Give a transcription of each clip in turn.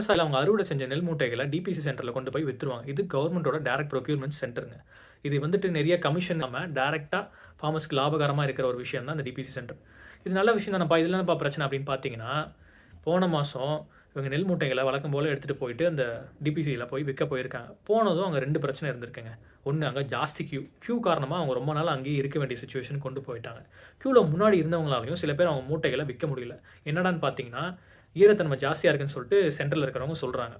விவசாயிகள் அவங்க அறுவடை செஞ்ச நெல் மூட்டைகள டிபிசி சென்டர்ல கொண்டு போய் வித்துருவாங்க. இது கவர்மெண்ட்டோட டைரக்ட் ப்ரொக்யூர்மென்ட் சென்டர்ங்க. இது வந்துட்டு நெறைய கமிஷன் இல்லாம டைரக்ட்டா ஃபார்மர்ஸ்க்கு லாபகரமா இருக்கிற ஒரு விஷயம் தான் இந்த டிபிசி சென்டர். இது நல்ல விஷயம் தானப்பா. இதுல என்னப்பா பிரச்சனை அப்படின்னு பார்த்தீங்கன்னா, போன மாசம் இவங்க நெல் மூட்டைகள வழக்கம் போல எடுத்துட்டு போயிட்டு அந்த டிபிசில போய் விக்க போயிருக்காங்க. போனதும் அங்க 2 பிரச்சனை இருந்திருக்குங்க. ஒண்ணு அங்க ஜாஸ்தி கியூ. கியூ காரணமா அவங்க ரொம்ப நாள் அங்கேயே இருக்க வேண்டிய சிச்சுவேஷன் கொண்டு போயிட்டாங்க. கியூல முன்னாடி இருந்தவங்களாலயும் சில பேர் அவங்க மூட்டைகள விக்க முடியல. என்னடான்னு பார்த்தீங்கன்னா, ஈரத்தன்மை ஜாஸ்தியா இருக்குன்னு சொல்லிட்டு சென்டர்ல இருக்கிறவங்க சொல்றாங்க.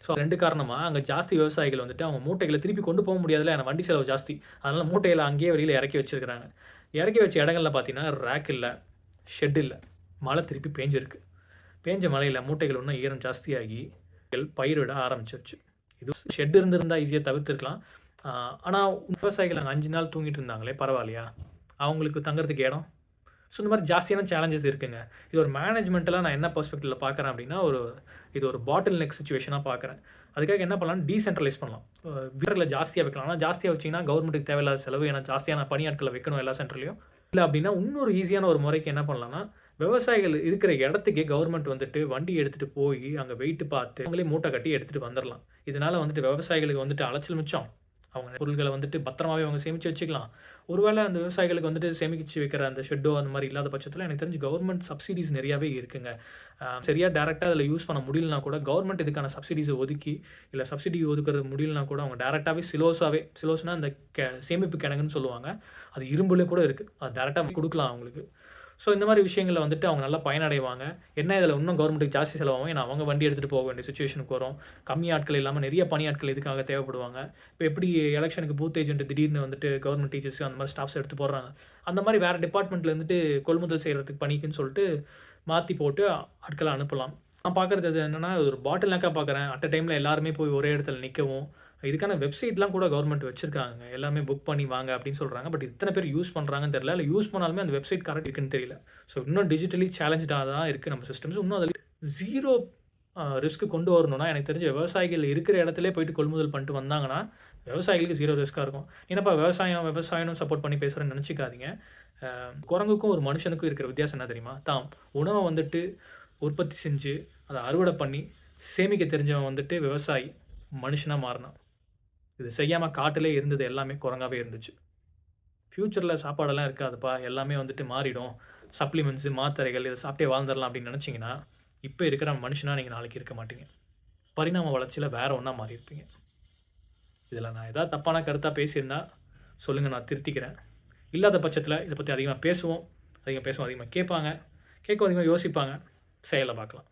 ஸோ 2 காரணமா அங்க ஜாஸ்தி விவசாயிகள் வந்துட்டு அவங்க மூட்டைகள திருப்பி கொண்டு போக முடியாதுல்ல. ஏன்னா வண்டி செலவு ஜாஸ்தி. அதனால மூட்டைகள அங்கேயே வெளியில இறக்கி வச்சிருக்காங்க. இறக்கி வச்ச இடங்கள்ல பார்த்தீங்கன்னா, ரேக் இல்ல, ஷெட் இல்ல. மழை திருப்பி பேஞ்சிருக்கு. பேஞ்ச மழையில மூட்டைகள் இன்னும் ஈரம் ஜாஸ்தியாகி பயிரிட ஆரம்பிச்சிருச்சு. இது ஷெட் இருந்திருந்தா ஈஸியா தவிர்த்திருக்கலாம். ஆ ஆனா விவசாயிகள் அங்க 5 நாள் தூங்கிட்டு இருந்தாங்களே பரவாயில்லையா? அவங்களுக்கு தங்குறதுக்கு இடம். ஸோ இந்த மாரி ஜாஸ்தியான சேலஞ்சஸ் இருக்குங்க. இது ஒரு மேனேஜ்மென்ட்டலா நான் என்ன பெர்ஸ்பெக்டிவ்ல பார்க்குறேன் அப்படின்னா, இது ஒரு பாட்டில் நெக் சிச்சுவேஷனா பார்க்குறேன். அதுக்காக என்ன பண்ணலாம்? டீசென்ட்ரலைஸ் பண்ணலாம். வீரர்கள ஜாஸ்தியா வைக்கலாம். ஆனா ஜாஸ்தியா வச்சீங்கன்னா கவர்மெண்ட்டுக்கு தேவையில்லாத செலவு. ஏன்னா ஜாஸ்தியான பணியாட்கள வைக்கணும் எல்லா சென்டர்லயும். இல்ல அப்படின்னா இன்னொரு ஈஸியான ஒரு முறைக்கு என்ன பண்ணலாம்னா, விவசாயிகள் இருக்கிற இடத்துக்கே கவர்மெண்ட் வந்துட்டு வண்டி எடுத்துட்டு போயி, அங்க வெயிட் பார்த்து, அவங்களே மூட்டை கட்டி எடுத்துட்டு வந்துரலாம். இதனால வந்துட்டு விவசாயிகளுக்கு வந்துட்டு அலைச்சல் மிச்சம். அவங்க பொருட்கள வந்துட்டு பத்திரமாவே அவங்க சேமிச்சு வச்சுக்கலாம். ஒருவேள அந்த விவசாயிகளுக்கு வந்துட்டு சேமிச்சு வைக்கிற அந்த ஷெட்டோ அந்த மாரி இல்லாத பட்சத்தில எனக்கு தெரிஞ்சு கவர்மெண்ட் சப்சிடிஸ் நெறையாவே இருக்குங்க. சரியா டைரக்ட்டா அதில யூஸ் பண்ண முடியலனா கூட கவர்மெண்ட் இதுக்கான சப்சிடிஸ ஒதுக்கி, இல்ல சப்சிடி ஒதுக்குறது முடியலனா கூட அவங்க டைரக்ட்டாவே சிலோஸ்னா அந்த சேமிப்பு கிடங்குன்னு சொல்லுவாங்க. அது இரும்புல கூட இருக்கு. அது டைரக்ட்டா குடுக்கலாம் அவங்களுக்கு. ஸோ இந்த மாரி விஷயங்கள்ல வந்துட்டு அவங்க நல்லா பயனடைவாங்க. என்ன இதில இன்னும் கவர்மெண்ட்டுக்கு ஜாஸ்தி செலவாகும். ஏன்னா அவங்க வண்டி எடுத்துட்டு போக வேண்டிய சிச்சுவேஷனுக்கு வரும். கம்மி ஆட்கள் இல்லாம நெறைய பணியாட்கள் இதுக்காக தேவைப்படுவாங்க. இப்ப எப்படி எலக்ஷனுக்கு பூத் ஏஜென்ட் திடீர்னு வந்துட்டு கவர்மெண்ட் டீச்சர்ஸ் அந்த மாரி ஸ்டாஃப்ஸ் எடுத்து போடுறாங்க. அந்த மாரி வேற டிபார்ட்மெண்ட்ல இருந்துட்டு கொள்முதல் செய்றதுக்கு பணிக்குன்னு சொல்லிட்டு மாத்தி போட்டு ஆட்கள அனுப்பலாம். நான் பார்க்குறது அது என்னன்னா, ஒரு பாட்டில் நெக்கா பார்க்குறேன். அட் அ டைம்ல எல்லாருமே போய் ஒரே இடத்துல நிக்கவும், இதுக்கான வெப்சைட்லாம் கூட கவர்மெண்ட் வச்சிருக்காங்கங்க. எல்லாமே புக் பண்ணி வாங்க அப்படின்னு சொல்றாங்க. பட் இத்தன பேர் யூஸ் பண்றாங்கன்னு தெரியல. இல்ல யூஸ் பண்ணாலுமே அந்த வெப்சைட் கரெக்ட் இருக்குன்னு தெரியல. ஸோ இன்னும் டிஜிட்டலி சேலஞ்ச்டா தான் இருக்கு நம்ம சிஸ்டம்ஸ். இன்னும் அதில 0 ரிஸ்க் கொண்டு வரணும்னா, எனக்கு தெரிஞ்சு விவசாயிகள் இருக்கிற இடத்திலேயே போயிட்டு கொள்முதல் பண்ணிட்டு வந்தாங்கன்னா, விவசாயிகளுக்கு 0 ரிஸ்க்கா இருக்கும். என்னப்பா விவசாயம்னு சப்போர்ட் பண்ணி பேசுறேன்னு நெனச்சுக்காதீங்க. குரங்குக்கும் ஒரு மனுஷனுக்கும் இருக்கிற வித்தியாசம் என்ன தெரியுமா? உணவ வந்துட்டு உற்பத்தி செஞ்சு, அத அறுவடை பண்ணி, சேமிக்க தெரிஞ்சவன் வந்துட்டு விவசாயி. மனுஷனா மாறுனான். இது செய்யாம காட்டிலே இருந்தது எல்லாமே குரங்காவே இருந்துச்சு. ஃபியூச்சர்ல சாப்பாடெல்லாம் இருக்காதுப்பா. எல்லாமே வந்துட்டு மாறிடும். சப்ளிமெண்ட்ஸ், மாத்திரைகள் இத சாப்பிட்டே வாழ்ந்துரலாம் அப்படின்னு நெனச்சீங்கன்னா, இப்ப இருக்கிற மனுஷனா நீங்க நாளைக்கு இருக்க மாட்டீங்க. பரிணாம வளர்ச்சியில வேற ஒண்ணா மாறியிருப்பீங்க. இதுல நான் ஏதாவது தப்பான கருத்தா பேசியிருந்தா சொல்லுங்க, நான் திருத்திக்கிறேன். இல்லாத பட்சத்தில இத பத்தி அதிகமா பேசுவோம். அதிகமா கேட்பாங்க. கேட்கவும் அதிகமா யோசிப்பாங்க. செயல்ல பார்க்கலாம்.